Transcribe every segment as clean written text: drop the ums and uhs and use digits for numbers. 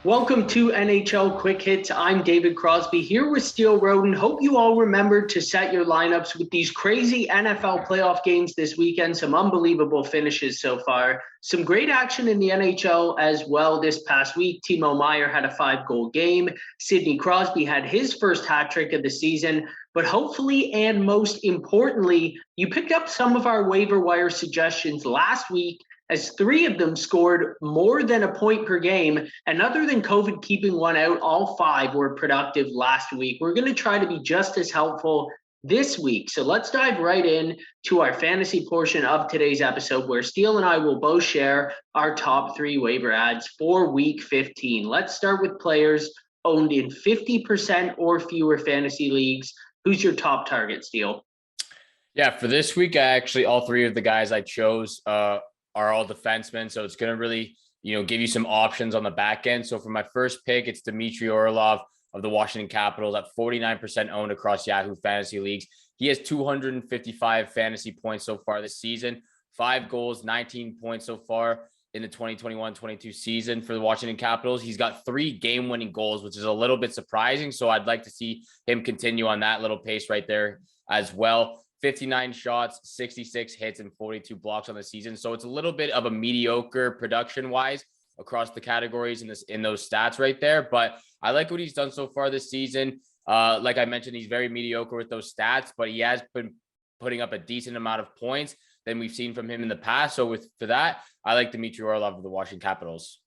Welcome to NHL Quick Hits. I'm David Crosby here with Steele Roden. Hope you all remembered to set your lineups with these crazy NFL playoff games this weekend. Some unbelievable finishes so far. Some great action in the NHL as well this past week. Timo Meier had a 5-goal game. Sidney Crosby had his first hat trick of the season. But hopefully, and most importantly, you picked up some of our waiver wire suggestions last week, as 3 of them scored more than a point per game. And other than COVID keeping one out, all 5 were productive last week. We're going to try to be just as helpful this week. So let's dive right in to our fantasy portion of today's episode, where Steele and I will both share our top 3 waiver ads for week 15. Let's start with players owned in 50% or fewer fantasy leagues. Who's your top target, Steele? Yeah, for this week, all 3 of the guys I chose are all defensemen. So it's going to really, give you some options on the back end. So for my first pick, it's Dmitry Orlov of the Washington Capitals at 49% owned across Yahoo Fantasy Leagues. He has 255 fantasy points so far this season, 5 goals, 19 points so far in the 2021-22 season for the Washington Capitals. He's got 3 game-winning goals, which is a little bit surprising. So I'd like to see him continue on that little pace right there as well. 59 shots, 66 hits, and 42 blocks on the season. So it's a little bit of a mediocre production-wise across the categories in those stats right there. But I like what he's done so far this season. Like I mentioned, he's very mediocre with those stats, but he has been putting up a decent amount of points than we've seen from him in the past. So for that, I like Dmitry Orlov of the Washington Capitals.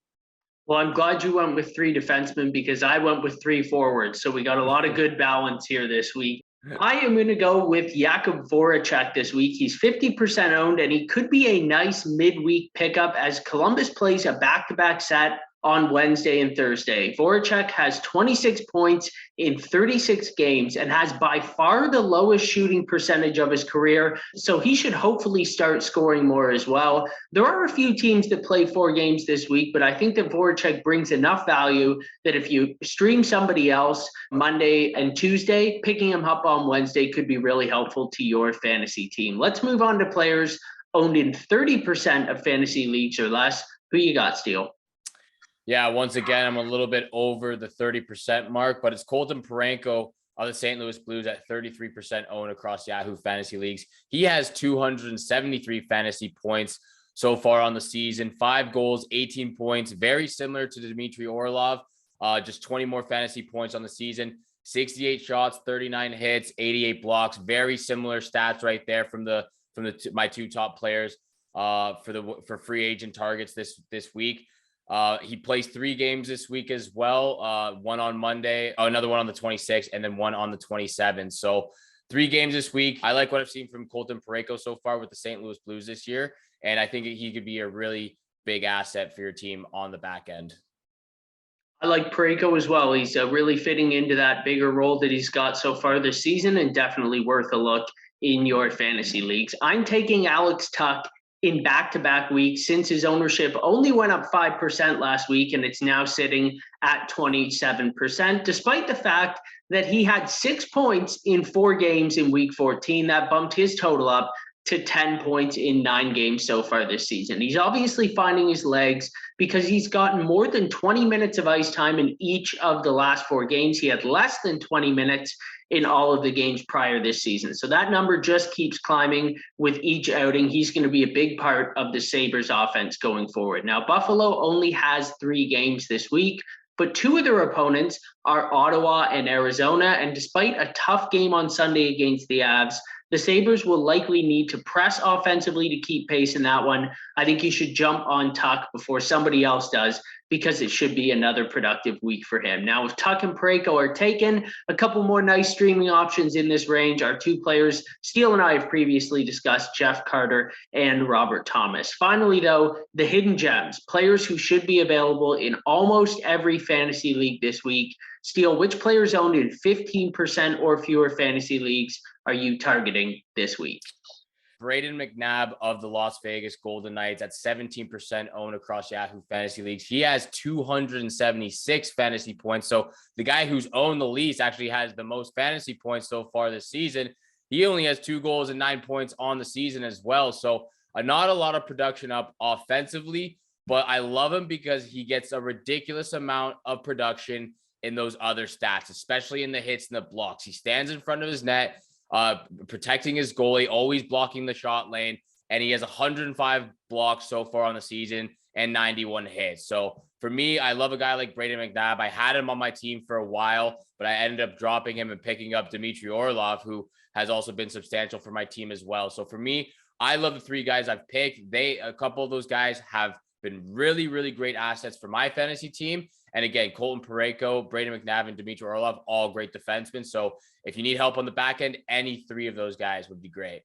Well, I'm glad you went with 3 defensemen because I went with 3 forwards. So we got a lot of good balance here this week. I am going to go with Jakub Voracek this week. He's 50% owned, and he could be a nice midweek pickup as Columbus plays a back-to-back set on Wednesday and Thursday. Voracek has 26 points in 36 games and has by far the lowest shooting percentage of his career, so he should hopefully start scoring more as well. There are a few teams that play 4 games this week, but I think that Voracek brings enough value that if you stream somebody else Monday and Tuesday, picking him up on Wednesday could be really helpful to your fantasy team. Let's move on to players owned in 30% of fantasy leagues or less. Who you got, Steele? Yeah, once again, I'm a little bit over the 30% mark, but it's Colton Parayko of the St. Louis Blues at 33% owned across Yahoo Fantasy Leagues. He has 273 fantasy points so far on the season, 5 goals, 18 points, very similar to Dmitry Orlov, just 20 more fantasy points on the season, 68 shots, 39 hits, 88 blocks, very similar stats right there from my 2 top players for free agent targets this week. He plays 3 games this week as well. One on Monday, another one on the 26th, and then one on the 27th. So 3 games this week. I like what I've seen from Colton Parayko so far with the St. Louis Blues this year. And I think he could be a really big asset for your team on the back end. I like Parayko as well. He's really fitting into that bigger role that he's got so far this season and definitely worth a look in your fantasy leagues. I'm taking Alex Tuch in back-to-back weeks since his ownership only went up 5% last week, and it's now sitting at 27%, despite the fact that he had 6 points in 4 games in week 14. That bumped his total up to 10 points in 9 games so far this season. He's obviously finding his legs because he's gotten more than 20 minutes of ice time in each of the last 4 games. He had less than 20 minutes in all of the games prior this season. So that number just keeps climbing with each outing. He's going to be a big part of the Sabres offense going forward. Now, Buffalo only has 3 games this week, but 2 of their opponents are Ottawa and Arizona. And despite a tough game on Sunday against the Avs, the Sabres will likely need to press offensively to keep pace in that one. I think you should jump on Tuch before somebody else does, because it should be another productive week for him. Now, if Tuch and Parayko are taken, a couple more nice streaming options in this range are 2 players Steele and I have previously discussed, Jeff Carter and Robert Thomas. Finally, though, the hidden gems, players who should be available in almost every fantasy league this week. Steele, which players owned in 15% or fewer fantasy leagues are you targeting this week? Braden McNabb of the Las Vegas Golden Knights at 17% owned across Yahoo Fantasy Leagues. He has 276 fantasy points. So the guy who's owned the least actually has the most fantasy points so far this season. He only has 2 goals and 9 points on the season as well. So not a lot of production up offensively, but I love him because he gets a ridiculous amount of production in those other stats, especially in the hits and the blocks. He stands in front of his net, protecting his goalie, always blocking the shot lane, and he has 105 blocks so far on the season and 91 hits. So for me, I love a guy like Brayden McNabb. I had him on my team for a while, but I ended up dropping him and picking up Dmitry Orlov, who has also been substantial for my team as well. So for me, I love the three guys I've picked. A couple of those guys have been really, really great assets for my fantasy team. And again, Colton Parayko, Brayden McNabb, and Dmitry Orlov, all great defensemen. So if you need help on the back end, any three of those guys would be great.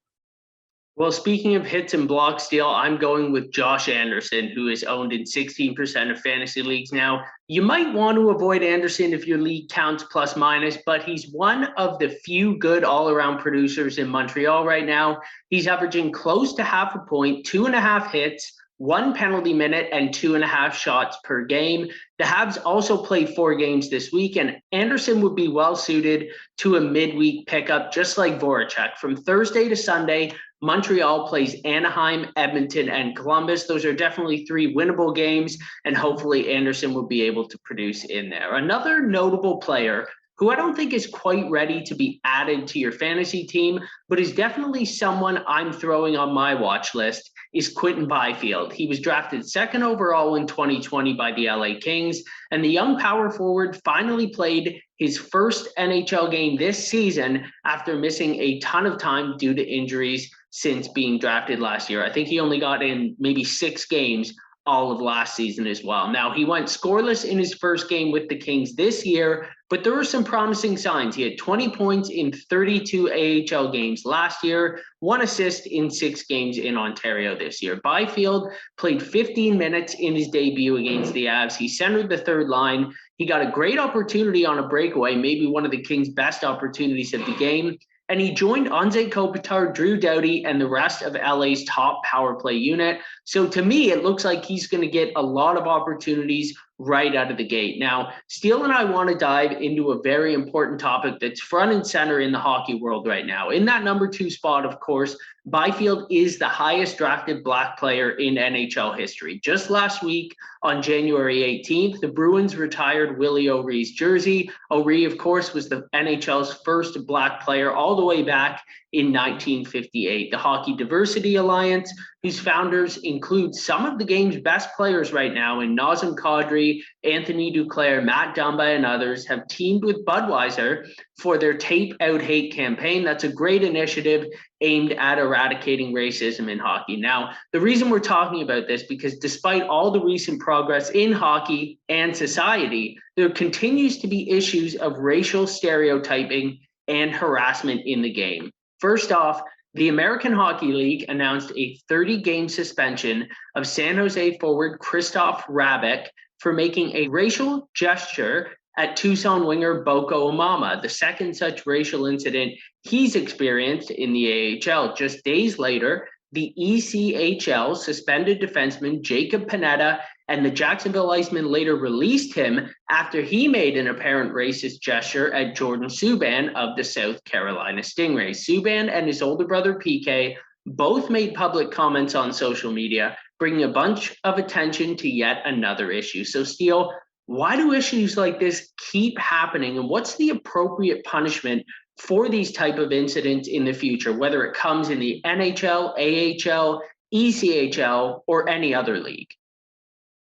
Well, speaking of hits and blocks, Steele, I'm going with Josh Anderson, who is owned in 16% of fantasy leagues now. You might want to avoid Anderson if your league counts plus minus, but he's one of the few good all-around producers in Montreal right now. He's averaging close to half a point, 2.5 hits, 1 penalty minute, and 2.5 shots per game. The Habs also play 4 games this week, and Anderson would be well suited to a midweek pickup, just like Voracek. From Thursday to Sunday, Montreal plays Anaheim, Edmonton, and Columbus. Those are definitely 3 winnable games, and hopefully Anderson will be able to produce in there. Another notable player who I don't think is quite ready to be added to your fantasy team, but is definitely someone I'm throwing on my watch list, is Quinton Byfield. He was drafted second overall in 2020 by the LA Kings, and the young power forward finally played his first NHL game this season after missing a ton of time due to injuries since being drafted last year. I think he only got in maybe 6 games all of last season as well. Now, he went scoreless in his first game with the Kings this year, but there were some promising signs. He had 20 points in 32 AHL games last year, 1 assist in 6 games in Ontario this year. Byfield played 15 minutes in his debut against the Avs. He centered the third line. He got a great opportunity on a breakaway, maybe one of the Kings' best opportunities of the game. And he joined Anze Kopitar, Drew Doughty, and the rest of LA's top power play unit. So to me, it looks like he's going to get a lot of opportunities right out of the gate. Now, Steele and I want to dive into a very important topic that's front and center in the hockey world right now. In that number 2 spot, of course, Byfield is the highest drafted Black player in NHL history. Just last week, on January 18th, the Bruins retired Willie O'Ree's jersey. O'Ree, of course, was the NHL's first Black player all the way back in 1958. The Hockey Diversity Alliance, whose founders include some of the game's best players right now in Nazem Kadri, Anthony Duclair, Matt Dumba, and others, have teamed with Budweiser for their Tape Out Hate campaign. That's a great initiative aimed at eradicating racism in hockey. Now, the reason we're talking about this, because despite all the recent progress in hockey and society, there continues to be issues of racial stereotyping and harassment in the game. First off, the American Hockey League announced a 30-game suspension of San Jose forward Krzysztof Rabik for making a racial gesture at Tucson winger Boko Umama, the second such racial incident he's experienced in the AHL. Just days later, the ECHL suspended defenseman Jacob Panetta, and the Jacksonville Icemen later released him after he made an apparent racist gesture at Jordan Subban of the South Carolina Stingrays. Subban and his older brother PK both made public comments on social media, bringing a bunch of attention to yet another issue. So, Steele, why do issues like this keep happening, and what's the appropriate punishment for these type of incidents in the future, whether it comes in the NHL, AHL, ECHL, or any other league?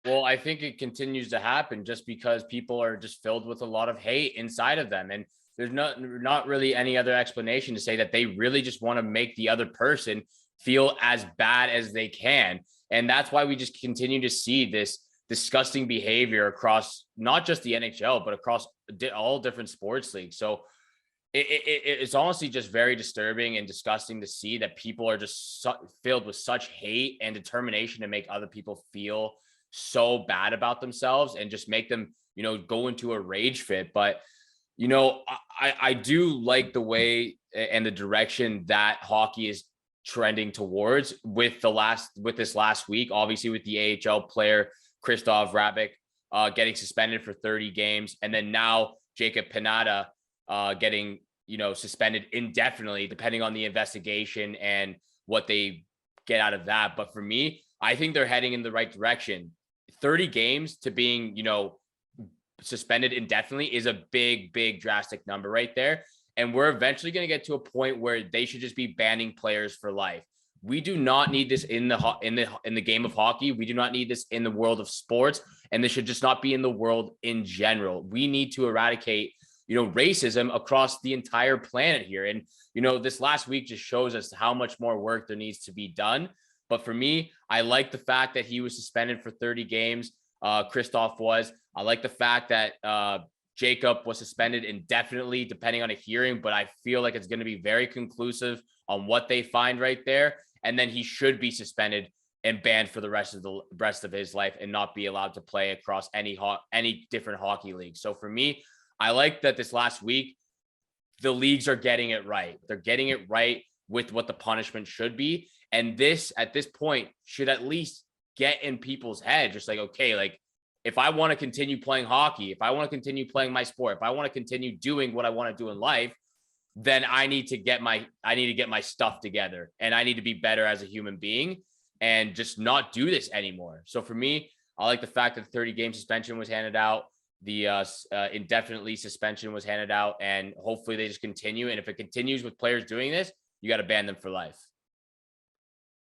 Well, I think it continues to happen just because people are just filled with a lot of hate inside of them. And there's not really any other explanation to say that they really just want to make the other person feel as bad as they can. And that's why we just continue to see this disgusting behavior across not just the NHL, but across all different sports leagues. So it's honestly just very disturbing and disgusting to see that people are just filled with such hate and determination to make other people feel so bad about themselves and just make them, go into a rage fit. But, I do like the way and the direction that hockey is trending towards with this last week, obviously with the AHL player, Krzysztof Rabik, getting suspended for 30 games. And then now Jacob Panetta, getting, suspended indefinitely, depending on the investigation and what they get out of that. But for me, I think they're heading in the right direction. 30 games to being, suspended indefinitely is a big drastic number right there. And we're eventually going to get to a point where they should just be banning players for life. We do not need this in the game of hockey. We do not need this in the world of sports, and this should just not be in the world in general. We need to eradicate, racism across the entire planet here. And this last week just shows us how much more work there needs to be done. But for me, I like the fact that he was suspended for 30 games. Christoph was. I like the fact that Jacob was suspended indefinitely, depending on a hearing, but I feel like it's going to be very conclusive on what they find right there. And then he should be suspended and banned for the rest of his life and not be allowed to play across any different hockey leagues. So for me, I like that this last week, the leagues are getting it right. They're getting it right with what the punishment should be. And this, at this point, should at least get in people's head. Just like, okay, like if I want to continue playing hockey, if I want to continue playing my sport, if I want to continue doing what I want to do in life, then I need to get my stuff together, and I need to be better as a human being and just not do this anymore. So for me, I like the fact that the 30-game suspension was handed out. The indefinitely suspension was handed out, and hopefully they just continue. And if it continues with players doing this, you got to ban them for life.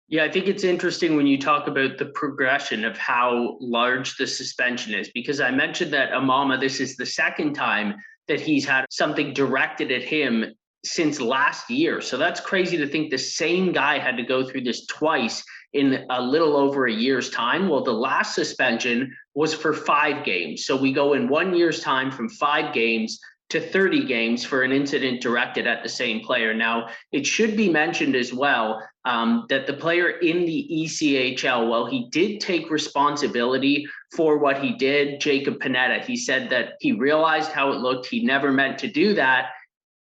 Yeah, I think it's interesting when you talk about the progression of how large the suspension is, because I mentioned that Amama, this is the second time that he's had something directed at him since last year. So that's crazy to think the same guy had to go through this twice in a little over a year's time. Well, the last suspension was for 5 games. So we go in 1 year's time from 5 games to 30 games for an incident directed at the same player. Now, it should be mentioned as well that the player in the ECHL, well, he did take responsibility for what he did, Jacob Panetta. He said that he realized how it looked. He never meant to do that.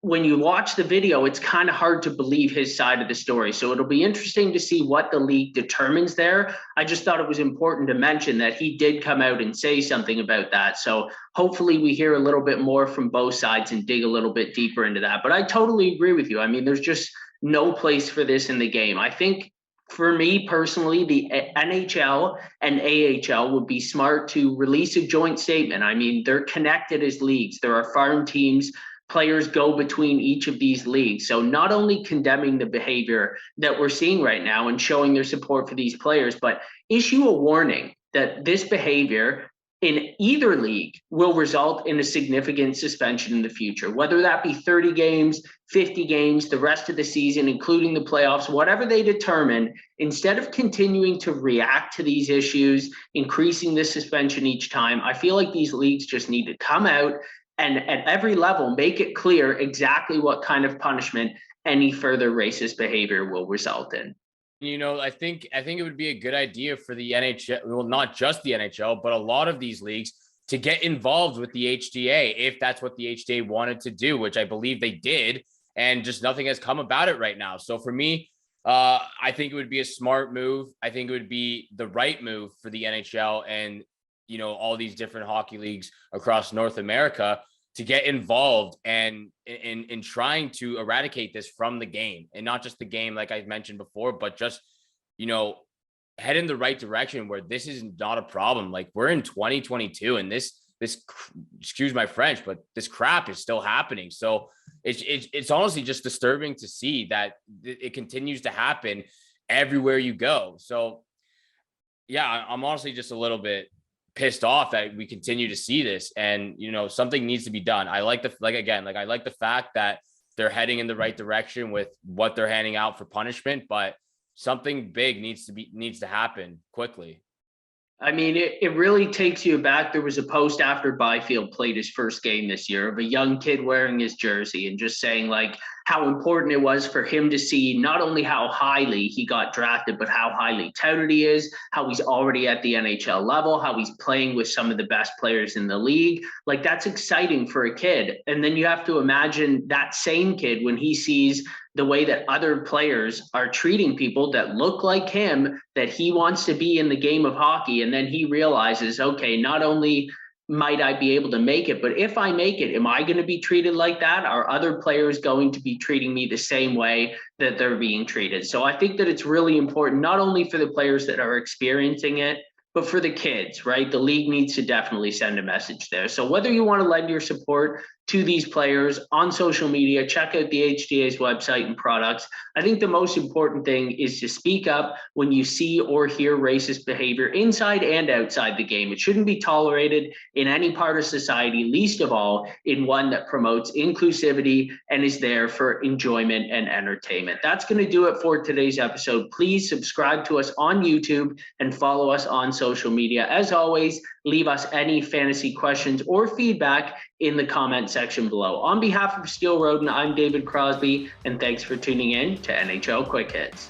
When you watch the video, it's kind of hard to believe his side of the story. So it'll be interesting to see what the league determines there. I just thought it was important to mention that he did come out and say something about that. So hopefully we hear a little bit more from both sides and dig a little bit deeper into that. But I totally agree with you. I mean, there's just no place for this in the game. I think for me personally, the NHL and AHL would be smart to release a joint statement. I mean, they're connected as leagues. There are farm teams. Players go between each of these leagues. So not only condemning the behavior that we're seeing right now and showing their support for these players, but issue a warning that this behavior in either league will result in a significant suspension in the future, whether that be 30 games, 50 games, the rest of the season, including the playoffs, whatever they determine. Instead of continuing to react to these issues, increasing the suspension each time, I feel like these leagues just need to come out and at every level, make it clear exactly what kind of punishment any further racist behavior will result in. I think it would be a good idea for the NHL, well, not just the NHL, but a lot of these leagues to get involved with the HDA if that's what the HDA wanted to do, which I believe they did, and just nothing has come about it right now. So for me, I think it would be a smart move. I think it would be the right move for the NHL and all these different hockey leagues across North America to get involved and in trying to eradicate this from the game, and not just the game, like I mentioned before, but just, head in the right direction where this is not a problem. Like, we're in 2022 and this, excuse my French, but this crap is still happening. So it's honestly just disturbing to see that it continues to happen everywhere you go. So yeah, I'm honestly just a little bit pissed off that we continue to see this, and something needs to be done. I like I like the fact that they're heading in the right direction with what they're handing out for punishment, but something big needs to happen quickly. I mean, it really takes you back. There was a post after Byfield played his first game this year of a young kid wearing his jersey and just saying like how important it was for him to see not only how highly he got drafted, but how highly touted he is, how he's already at the NHL level, how he's playing with some of the best players in the league. Like, that's exciting for a kid. And then you have to imagine that same kid when he sees the way that other players are treating people that look like him, that he wants to be in the game of hockey. And then he realizes, okay, not only might I be able to make it? But if I make it, am I going to be treated like that? Are other players going to be treating me the same way that they're being treated? So I think that it's really important, not only for the players that are experiencing it, but for the kids, right? The league needs to definitely send a message there. So whether you want to lend your support to these players on social media, check out the HDA's website and products. I think the most important thing is to speak up when you see or hear racist behavior inside and outside the game. It shouldn't be tolerated in any part of society, least of all in one that promotes inclusivity and is there for enjoyment and entertainment. That's going to do it for today's episode. Please subscribe to us on YouTube and follow us on social media. As always, leave us any fantasy questions or feedback in the comment section below. On behalf of Steele Roden, I'm David Crosby, and thanks for tuning in to NHL Quick Hits.